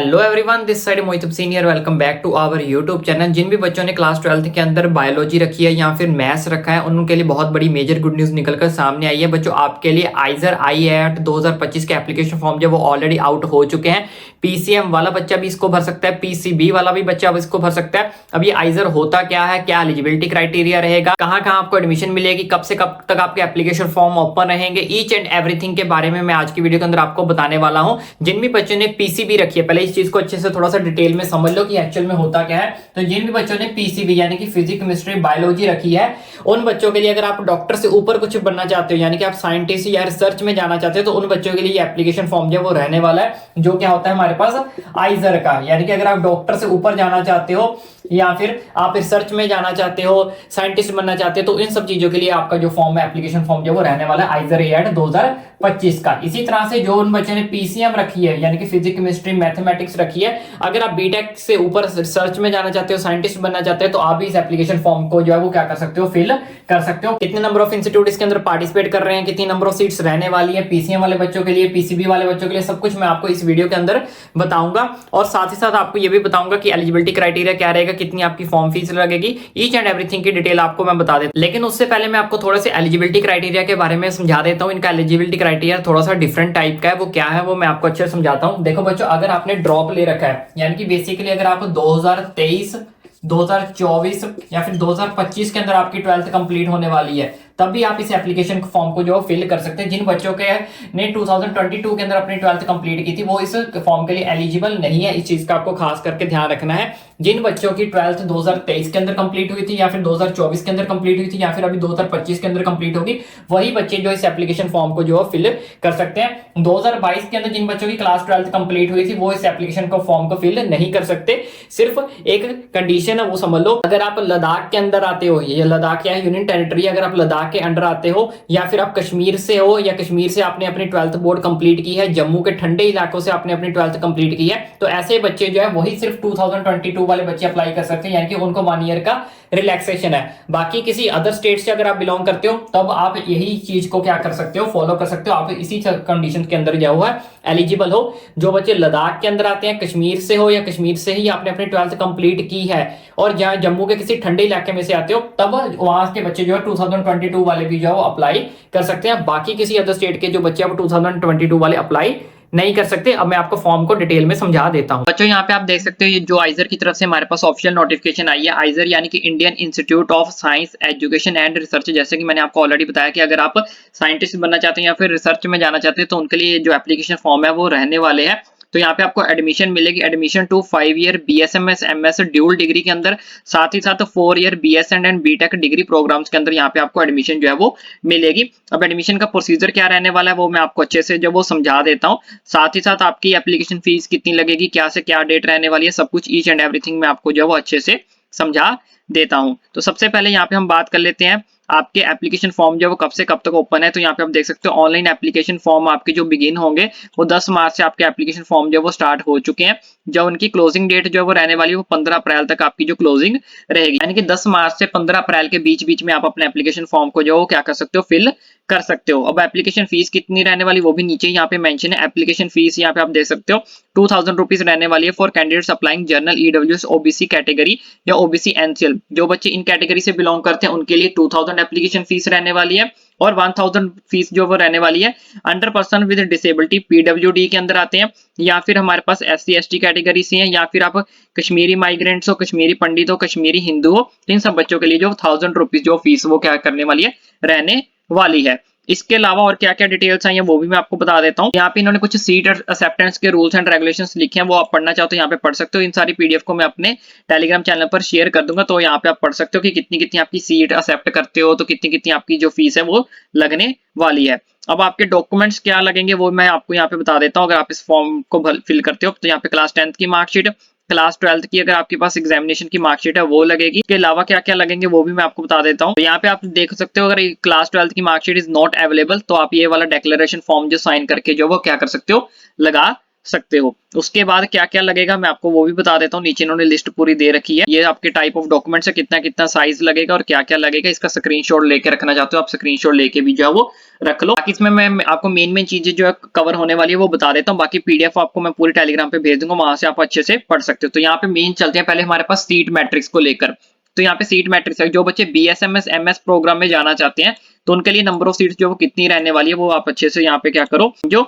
Hello everyone, this side Mohit senior. Welcome back to our YouTube channel. जिन भी बच्चों ने क्लास 12th के अंदर बायोलॉजी रखी है या फिर मैथ्स रखा है, उनके लिए बहुत बड़ी मेजर गुड न्यूज निकलकर सामने आई है। बच्चों, आपके लिए आइजर IAT 2025 के एप्लीकेशन फॉर्म जो वो ऑलरेडी आउट हो चुके हैं। PCM वाला बच्चा भी इसको भर सकता है, PCB वाला भी बच्चा अब इसको भर सकता है। अब ये आइजर होता क्या है, क्या एलिजिबिलिटी क्राइटेरिया रहेगा, कहाँ कहाँ आपको एडमिशन मिलेगी, कब से कब तक आपके एप्लीकेशन फॉर्म ओपन रहेंगे, ईच एंड एवरीथिंग के बारे में मैं आज की वीडियो के अंदर आपको बताने वाला हूँ। जिन भी बच्चों ने PCB रखी है, पहले इस चीज को अच्छे से थोड़ा सा डिटेल में समझ लो कि एक्चुअल में होता क्या है। तो जिन भी बच्चों ने PCB यानी कि फिजिक्स केमिस्ट्री बायोलॉजी रखी है, उन बच्चों के लिए अगर आप डॉक्टर से ऊपर कुछ बनना चाहते हो, यानी कि आप साइंटिस्ट या रिसर्च में जाना चाहते हो, तो उन बच्चों के लिए एप्लीकेशन फॉर्म जो वो रहने वाला है। जो क्या होता है हमारे पास आइजर का, यानी कि अगर आप डॉक्टर से ऊपर जाना चाहते हो या फिर आप रिसर्च में जाना चाहते हो, साइंटिस्ट बनना चाहते हो, तो इन सब चीजों के लिए आपका जो फॉर्म है, एप्लीकेशन फॉर्म जो वो रहने वाला है आइजर AAT 2025 का। इसी तरह से जो उन बच्चों ने PCM रखी है, यानी कि फिजिक्स केमिस्ट्री मैथमेटिक्स रखी है, अगर आप बीटेक से ऊपर रिसर्च में जाना चाहते हो, साइंटिस्ट बनना चाहते हो, तो आप भी इस एप्लीकेशन फॉर्म को जो है वो क्या कर सकते हो, फिल कर सकते हो। कितने नंबर ऑफ इंस्टीट्यूट इसके अंदर पार्टिसिपेट कर रहे हैं, कितनी नंबर ऑफ सीट्स रहने वाली है PCM वाले बच्चों के लिए, PCB वाले बच्चों के लिए, सब कुछ मैं आपको इस वीडियो के अंदर बताऊंगा। और साथ ही साथ आपको ये भी बताऊंगा कि एलिजिबिलिटी क्राइटेरिया क्या रहेगा, कितनी आपकी फॉर्म फीस लगेगी, ईच एंड एवरीथिंग की डिटेल आपको मैं बता देता हूं। लेकिन उससे पहले मैं आपको थोड़ा सा एलिजिबिलिटी क्राइटेरिया के बारे में समझा देता हूं। इनका एलिजिबिलिटी क्राइटेरिया थोड़ा सा डिफरेंट टाइप का है। वो क्या है वो मैं आपको अच्छे से समझाता हूं। देखो बच्चों, अगर आपने ड्रॉप ले रखा है, यानी कि बेसिकली अगर आप 2023 2024 या फिर 2025 के अंदर आपकी 12th कंप्लीट होने वाली है, तब भी आप इस एप्लीकेशन फॉर्म को जो फिल कर सकते हैं। जिन बच्चों के ने 2022 के अंदर अपनी 12th कंप्लीट की थी, वो इस फॉर्म के लिए एलिजिबल नहीं है। इस चीज का आपको खास करके ध्यान रखना है। जिन बच्चों की 12th 2023 के अंदर कंप्लीट हुई थी, या फिर 2024 के अंदर कंप्लीट हुई थी, या फिर अभी 2025 के अंदर कंप्लीट होगी, वही बच्चे जो इस एप्लीकेशन फॉर्म को जो फिल कर सकते हैं। 2022 के अंदर जिन बच्चों की क्लास 12th कंप्लीट हुई थी, वो इस एप्लीकेशन को फॉर्म को फिल नहीं कर सकते। सिर्फ एक कंडीशन है, वो समझ लो, अगर आप लद्दाख के अंदर आते हो, ये लद्दाख क्या है, यूनियन टेरिटरी, अगर आप लद्दाख के अंडर आते हो, या फिर आप कश्मीर से हो, या कश्मीर से आपने अपनी 12th बोर्ड कंप्लीट की है, जम्मू के ठंडे इलाकों से आपने अपनी 12th कंप्लीट की है, तो ऐसे बच्चे जो है वही सिर्फ 2022 वाले बच्चे अप्लाई कर सकते हैं, यानी कि उनको 1 ईयर का रिलैक्सेशन है। बाकी किसी अदर स्टेट से अगर आप बिलोंग करते हो, तब आप यही चीज को क्या कर सकते हो, फॉलो कर सकते हो। आप इसी कंडीशन के अंदर जो है एलिजिबल हो। जो बच्चे लद्दाख के अंदर आते हैं, कश्मीर से हो, या कश्मीर से ही आपने अपनी 12th कंप्लीट की है, और जहां जम्मू के किसी ठंडे इलाके में से आते हो, तब वहां के बच्चे जो है 2022 वाले भी जो है अप्लाई कर सकते हैं। बाकी किसी अदर स्टेट के जो बच्चे अब 2022 वाले अप्लाई नहीं कर सकते। अब मैं आपको फॉर्म को डिटेल में समझा देता हूं। बच्चों, यहाँ पे आप देख सकते हो, ये जो आइजर की तरफ से हमारे पास ऑफिशियल नोटिफिकेशन आई है। आइजर यानी कि Indian institute of science education and research. जैसे कि मैंने आपको ऑलरेडी बताया कि अगर आप साइंटिस्ट बनना चाहते हैं या फिर रिसर्च में जाना चाहते हैं, तो उनके लिए जो एप्लीकेशन फॉर्म है वो रहने वाले हैं। तो यहाँ पे आपको एडमिशन मिलेगी, admission to 5 year BSMS MS dual degree के अंदर, साथ ही साथ 4 year BSN and BTech degree programmes के अंदर यहाँ पे आपको एडमिशन जो है वो मिलेगी। अब एडमिशन का प्रोसीजर क्या रहने वाला है वो मैं आपको अच्छे से जो वो समझा देता हूँ। साथ ही साथ आपकी एप्लीकेशन फीस कितनी लगेगी, क्या से क्या डेट रहने वाली है, सब कुछ ईच एंड एवरीथिंग मैं आपको जो है वो अच्छे से समझा देता हूँ। तो सबसे पहले यहाँ पे हम बात कर लेते हैं आपके एप्लीकेशन फॉर्म जो वो कब से कब तक ओपन है। तो यहाँ पे आप देख सकते हो, ऑनलाइन एप्लीकेशन फॉर्म आपके जो बिगिन होंगे वो 10 मार्च से आपके एप्लीकेशन फॉर्म जो वो स्टार्ट हो चुके हैं। जो उनकी क्लोजिंग डेट जो है वो रहने वाली है वो 15 अप्रैल तक आपकी जो क्लोजिंग रहेगी, यानी कि 10 मार्च से 15 अप्रैल के बीच में आप अपने एप्लीकेशन फॉर्म को जो क्या कर सकते हो, फिल कर सकते हो। अब एप्लीकेशन फीस कितनी रहने वाली वो भी नीचे यहाँ पे मेंशन है। एप्लीकेशन फीस यहाँ पे आप देख सकते हो 2000 रुपीज रहने वाली है for candidates applying general EWS OBC category या OBC NCL। जो बच्चे इन कैटेगरी से बिलोंग करते हैं उनके लिए 2000 एप्लीकेशन फीस रहने वाली है, और 1000 फीस जो वो रहने वाली है under person with disability PWD के अंदर आते हैं, या फिर हमारे पास SC ST कैटेगरी से हैं, या फिर आप कश्मीरी माइग्रेंट्स हो, कश्मीरी पंडित हो, कश्मीरी हिंदू हो, इन सब बच्चों के लिए जो 1000 रुपीज जो फीस वो क्या करने वाली है, रहने वाली है। इसके अलावा और क्या क्या डिटेल्स आई हैं वो भी मैं आपको बता देता हूँ। यहाँ पे इन्होंने कुछ सीट एक्सेप्टेंस के रूल्स एंड रेगुलेशंस लिखे हैं, वो आप पढ़ना चाहो तो यहाँ पे पढ़ सकते हो। इन सारी PDF को मैं अपने टेलीग्राम चैनल पर शेयर कर दूंगा, तो यहाँ पे आप पढ़ सकते हो कि कितनी कितनी आपकी सीट एक्सेप्ट करते हो, तो कितनी कितनी आपकी जो फीस है वो लगने वाली है। अब आपके डॉक्यूमेंट्स क्या लगेंगे वो मैं आपको यहाँ पे बता देता हूँ। अगर आप इस फॉर्म को फिल करते हो, तो यहाँ पे क्लास 10th की मार्कशीट, क्लास 12th की अगर आपके पास एग्जामिनेशन की मार्कशीट है वो लगेगी। इसके अलावा क्या क्या लगेंगे वो भी मैं आपको बता देता हूँ। तो यहाँ पे आप देख सकते हो, अगर क्लास 12th की मार्कशीट इज नॉट अवेलेबल, तो आप ये वाला डिक्लेरेशन फॉर्म जो साइन करके जो वो क्या कर सकते हो, लगा सकते हो। उसके बाद क्या क्या लगेगा मैं आपको वो भी बता देता हूँ, नीचे इन्होंने लिस्ट पूरी दे रखी है। ये आपके टाइप ऑफ डॉक्यूमेंट्स है, कितना कितना साइज लगेगा और क्या क्या लगेगा, इसका स्क्रीनशॉट लेके रखना चाहते हो आप, स्क्रीनशॉट लेके भी जो है वो रख लो। बाकी इसमें मैं आपको मेन चीजें जो है कवर होने वाली है वो बता देता हूँ, बाकी पीडीएफ आपको मैं पूरी टेलीग्राम पे भेज दूंगा, वहां से आप अच्छे से पढ़ सकते हो। तो यहाँ पे मेन चलते हैं पहले हमारे पास सीट मैट्रिक्स को लेकर। तो यहाँ पे सीट मैट्रिक्स है, जो बच्चे बीएसएमएस एमएस प्रोग्राम में जाना चाहते हैं तो उनके लिए नंबर ऑफ सीट्स जो वो कितनी रहने वाली है वो आप अच्छे से यहाँ पे क्या करो जो।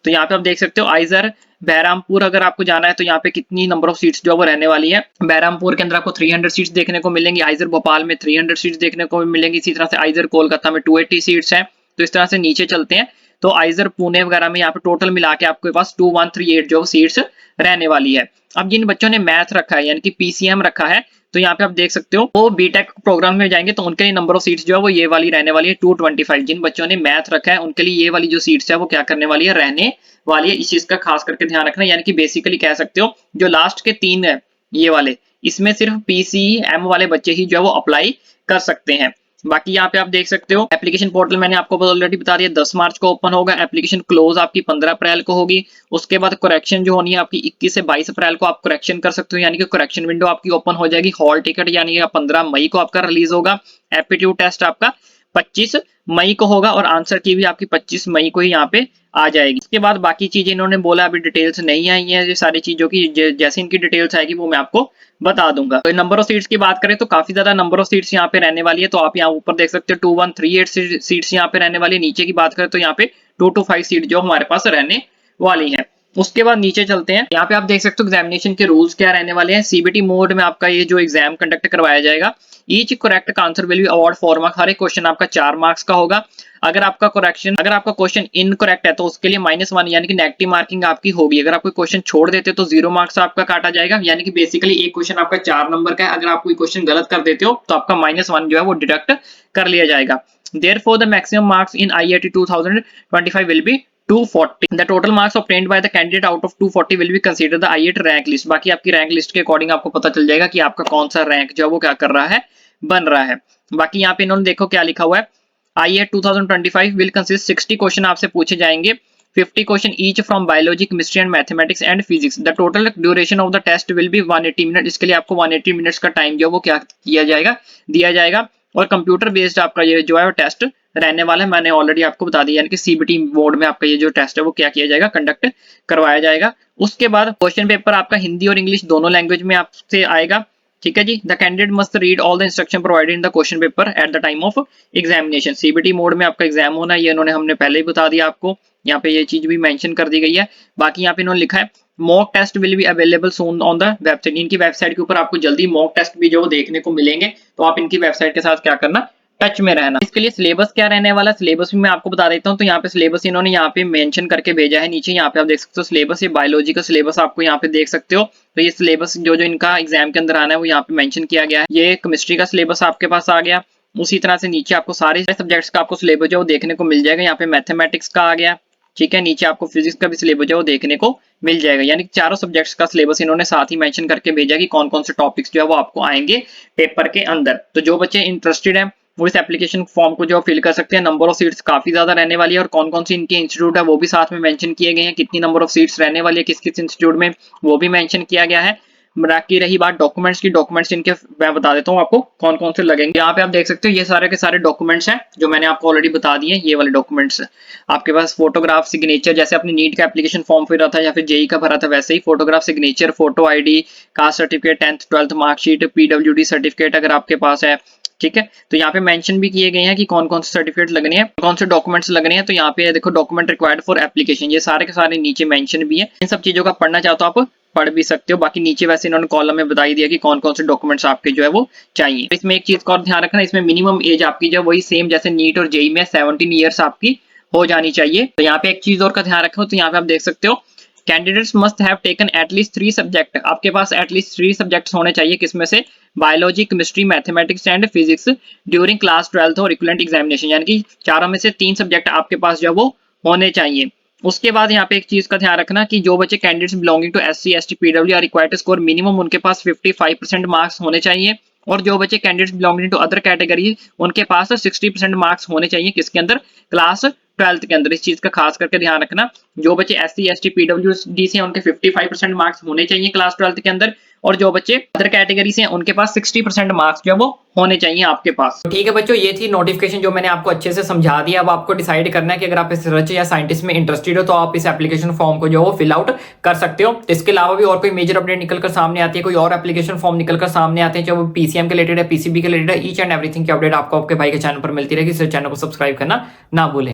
तो यहाँ पे आप देख सकते हो आइजर बहरामपुर अगर आपको जाना है तो यहाँ पे कितनी नंबर ऑफ सीट्स जो वो रहने वाली है। बहरामपुर के अंदर आपको 300 सीट्स देखने को मिलेंगी, आइजर भोपाल में 300 सीट्स देखने को मिलेंगी, इसी तरह से आइजर कोलकाता में 280 सीट्स हैं। तो इस तरह से नीचे चलते हैं तो आइजर पुणे वगैरह में यहाँ पे टोटल मिला के आपके पास 2138 जो सीट्स रहने वाली है। अब जिन बच्चों ने मैथ रखा है यानी कि पीसीएम रखा है तो यहाँ पे आप देख सकते हो वो बीटेक प्रोग्राम में जाएंगे तो उनके लिए नंबर ऑफ सीट्स जो है वो ये वाली रहने वाली है 225। जिन बच्चों ने मैथ रखा है उनके लिए ये वाली जो सीट्स है वो क्या करने वाली है, रहने वाली है। इस चीज का खास करके ध्यान रखना, यानी कि बेसिकली कह सकते हो जो लास्ट के 3 है ये वाले, इसमें सिर्फ पीसीएम वाले बच्चे ही जो है वो अप्लाई कर सकते हैं। बाकी यहाँ पे आप देख सकते हो एप्लीकेशन पोर्टल मैंने आपको ऑलरेडी बता दिया 10 मार्च को ओपन होगा, एप्लीकेशन क्लोज आपकी 15 अप्रैल को होगी। उसके बाद करेक्शन जो होनी है आपकी 21 से 22 अप्रैल को आप करेक्शन कर सकते हो, यानी कि करेक्शन विंडो आपकी ओपन हो जाएगी। हॉल टिकट यानी 15 मई को आपका रिलीज होगा। एप्टीट्यूड टेस्ट आपका 25 मई को होगा और आंसर की भी आपकी 25 मई को ही यहाँ पे आ जाएगी। इसके बाद बाकी चीजें इन्होंने बोला अभी डिटेल्स नहीं आई है, ये सारी चीजों की जैसे इनकी डिटेल्स आएगी वो मैं आपको बता दूंगा। तो नंबर ऑफ सीट्स की बात करें तो काफी ज्यादा नंबर ऑफ सीट्स यहाँ पे रहने वाली है। तो आप यहाँ ऊपर देख सकते हो 2138 सीट्स यहाँ पे रहने वाली है। नीचे की बात करें तो यहाँ पे 225 सीट जो हमारे पास रहने वाली है। उसके बाद नीचे चलते हैं, यहाँ पे आप देख सकते हो एग्जामिनेशन के रूल्स क्या रहने वाले हैं। सीबीटी मोड में आपका ये जो एग्जाम कंडक्ट करवाया जाएगा, each correct answer will be award 4 marks. हर एक क्वेश्चन आपका 4 मार्क्स का होगा। अगर आपका क्वेश्चन इनकरेक्ट है तो उसके लिए -1 यानी कि नेगेटिव मार्किंग आपकी होगी। अगर आप कोई क्वेश्चन छोड़ देते हो तो 0 मार्क्स आपका काटा जाएगा, यानी कि बेसिकली एक क्वेश्चन आपका 4 नंबर का है, अगर आप कोई क्वेश्चन गलत कर देते हो तो आपका -1 जो है वो डिडक्ट कर लिया जाएगा। Therefore, the maximum marks in IIT 2025 will be 240. The total marks obtained by the candidate out of 240 will be considered the IIT rank list. बाकी आपकी रैंक लिस्ट के अकॉर्डिंग आपको पता चल जाएगा कि आपका कौन सा रैंक जो है वो क्या कर रहा है, बन रहा है। बाकी यहाँ पे इन्होंने देखो क्या लिखा हुआ है, IIT 2025 will consist 60 क्वेश्चन आपसे पूछे जाएंगे, 50 question each from biology, chemistry and mathematics and physics. The total duration of the test will be 180 minute. इसके लिए आपको 180 मिनट्स का टाइम जो वो क्या किया जाएगा, दिया जाएगा। और कंप्यूटर बेस्ड आपका ये जो है टेस्ट रहने वाला है, मैंने ऑलरेडी आपको बता दिया, यानी कि सीबीटी मोड में आपका ये जो टेस्ट है वो क्या किया जाएगा, कंडक्ट करवाया जाएगा। उसके बाद क्वेश्चन पेपर आपका हिंदी और इंग्लिश दोनों लैंग्वेज में आपसे आएगा। ठीक है जी। The candidate must read all the instruction provided in the question paper at the time of examination. CBT mode में आपका एग्जाम होना है, ये इन्होंने हमने पहले ही बता दिया आपको, यहाँ पे ये चीज भी मेंशन कर दी गई है। बाकी यहाँ पे इन्होंने लिखा है mock test will be available soon on the website. इनकी वेबसाइट के ऊपर आपको जल्दी मॉक टेस्ट भी जो देखने को मिलेंगे, तो आप इनकी वेबसाइट के साथ क्या करना, टच में रहना। इसके लिए सिलेबस क्या रहने वाला है, सिलेबस भी मैं आपको बता देता हूँ। तो यहाँ पे सिलेबस इन्होंने यहाँ पे मेंशन करके भेजा है नीचे, यहाँ पे आप देख सकते हो सिलेबस, ये बायोलॉजी का सिलेबस आपको यहाँ पे देख सकते हो। तो ये सिलेबस जो इनका एग्जाम के अंदर आना है वो यहाँ पे मेंशन किया गया है। ये केमिस्ट्री का सिलेबस आपके पास आ गया। उसी तरह से नीचे आपको सारे सब्जेक्ट्स का आपको सिलेबस जो देखने को मिल जाएगा। यहाँ पे मैथमेटिक्स का आ गया, ठीक है। नीचे आपको फिजिक्स का भी सिलेबस जो देखने को मिल जाएगा, यानी कि चारों सब्जेक्ट्स का सिलेबस इन्होंने साथ ही मेंशन करके भेजा कि कौन कौन से टॉपिक्स जो है वो आपको आएंगे पेपर के अंदर। तो जो बच्चे इंटरेस्टेड हैं वो इस एप्लीकेशन फॉर्म को जो फिल कर सकते हैं। नंबर ऑफ सीट्स काफी ज्यादा रहने वाली है और कौन कौन सी इनके इंस्टीट्यूट है वो भी साथ में मेंशन किए गए हैं, कितनी नंबर ऑफ सीट्स रहने वाली है किस किस इंस्टीट्यूट में वो भी मेंशन किया गया है। बाकी रही बात डॉक्यूमेंट्स की, डॉक्यूमेंट्स इनके मैं बता देता हूँ आपको कौन कौन से लगेंगे। यहाँ पे आप देख सकते हो ये सारे के सारे डॉक्यूमेंट्स हैं जो मैंने आपको ऑलरेडी बता दिए। ये वाले डॉक्यूमेंट्स आपके पास फोटोग्राफ, सिग्नेचर, जैसे आपने नीट का एप्लीकेशन फॉर्म भरा था या फिर जेई का भरा था वैसे ही photograph, signature, photo ID, caste certificate, 10th 12th marksheet, PWD certificate अगर आपके पास है, ठीक है। तो यहाँ पे मेंशन भी किए गए हैं कि कौन कौन से सर्टिफिकेट लगने हैं, कौन से डॉक्यूमेंट्स लगने हैं। तो यहाँ पे देखो डॉक्यूमेंट रिक्वायर्ड फॉर एप्लीकेशन, ये सारे के सारे नीचे मेंशन भी है। इन सब चीजों का पढ़ना चाहते हो आप पढ़ भी सकते हो। बाकी नीचे वैसे इन्होंने कॉलम में बता ही दिया कि कौन कौन से डॉक्यूमेंट्स आपके जो है वो चाहिए। इसमें एक चीज का और ध्यान रखना, इसमें मिनिमम एज आपकी जो वही सेम जैसे नीट और जेई में 17 ईयर्स आपकी हो जानी चाहिए। तो यहाँ पे एक चीज और का ध्यान रखो, तो यहाँ पे आप देख सकते हो candidates must have taken at least 3 subject. आपके पास एटलीस्ट 3 सब्जेक्ट्स होने चाहिए, किसमें से, biology, chemistry, mathematics and physics during class 12th और इक्विवेलेंट एग्जामिनेशन, यानी कि चारों में से 3 सब्जेक्ट आपके पास जो वो होने चाहिए। उसके बाद यहाँ पे एक चीज का ध्यान रखना कि जो बच्चे candidates belonging to SC, ST, PW are required to score minimum उनके पास 55% मार्क्स होने चाहिए। और जो बच्चे candidates belonging to other category उनके पास 60% मार्क्स होने चाहिए, किसके अंदर, क्लास 12th के अंदर। इस चीज का खास करके ध्यान रखना। जो बच्चे SC ST PWD से उनके 55% मार्क्स होने चाहिए क्लास 12th के अंदर, और जो बच्चे अदर कैटेगरी से हैं उनके पास 60% मार्क्स जो है वो होने चाहिए आपके पास। तो ठीक है बच्चों, ये थी नोटिफिकेशन जो मैंने आपको अच्छे से समझा दिया। अब आपको डिसाइड करना है कि अगर आप इस रिसर्च या साइंटिस्ट में इंटरेस्टेड हो तो आप इस एप्लीकेशन फॉर्म को जो है वो फिल आउट कर सकते हो। इसके अलावा भी और कोई मेजर अपडेट निकलकर सामने आती है, कोई और एप्लीकेशन फॉर्म निकलकर सामने आते हैं जो PCM के रिलेटेड है, PCB के रिलेटेड है, ईच एंड एवरीथिंग की अपडेट आपको आपके भाई के चैनल पर मिलती रहेगी। इस चैनल को सब्सक्राइब करना ना भूलें।